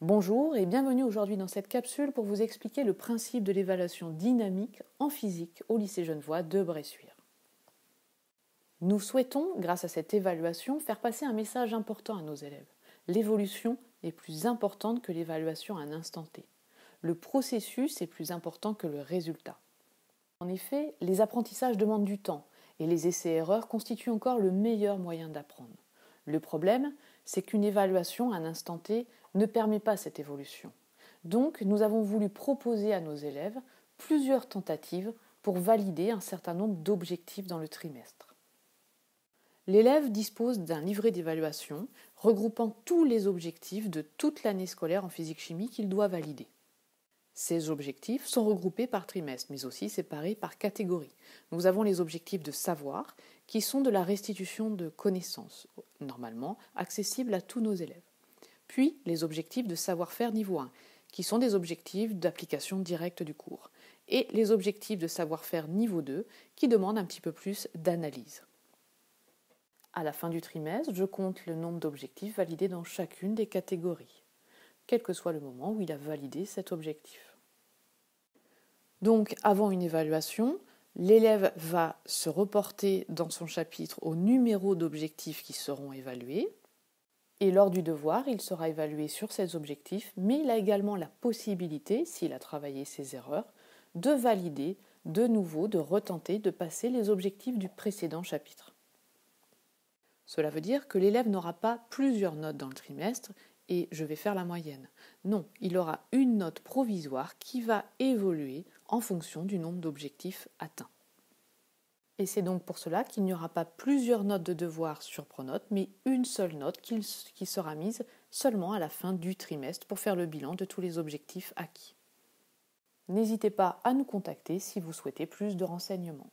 Bonjour et bienvenue aujourd'hui dans cette capsule pour vous expliquer le principe de l'évaluation dynamique en physique au lycée Genevois de Bressuire. Nous souhaitons, grâce à cette évaluation, faire passer un message important à nos élèves. L'évolution est plus importante que l'évaluation à un instant T. Le processus est plus important que le résultat. En effet, les apprentissages demandent du temps et les essais-erreurs constituent encore le meilleur moyen d'apprendre. Le problème, c'est qu'une évaluation à un instant T ne permet pas cette évolution. Donc, nous avons voulu proposer à nos élèves plusieurs tentatives pour valider un certain nombre d'objectifs dans le trimestre. L'élève dispose d'un livret d'évaluation regroupant tous les objectifs de toute l'année scolaire en physique-chimie qu'il doit valider. Ces objectifs sont regroupés par trimestre, mais aussi séparés par catégorie. Nous avons les objectifs de savoir, qui sont de la restitution de connaissances, normalement accessibles à tous nos élèves. Puis les objectifs de savoir-faire niveau 1, qui sont des objectifs d'application directe du cours. Et les objectifs de savoir-faire niveau 2, qui demandent un petit peu plus d'analyse. À la fin du trimestre, je compte le nombre d'objectifs validés dans chacune des catégories, quel que soit le moment où il a validé cet objectif. Donc, avant une évaluation, l'élève va se reporter dans son chapitre au numéro d'objectifs qui seront évalués. Et lors du devoir, il sera évalué sur ces objectifs, mais il a également la possibilité, s'il a travaillé ses erreurs, de valider de nouveau, de retenter, de passer les objectifs du précédent chapitre. Cela veut dire que l'élève n'aura pas plusieurs notes dans le trimestre et je vais faire la moyenne. Non, il aura une note provisoire qui va évoluer en fonction du nombre d'objectifs atteints. Et c'est donc pour cela qu'il n'y aura pas plusieurs notes de devoir sur Pronote, mais une seule note qui sera mise seulement à la fin du trimestre pour faire le bilan de tous les objectifs acquis. N'hésitez pas à nous contacter si vous souhaitez plus de renseignements.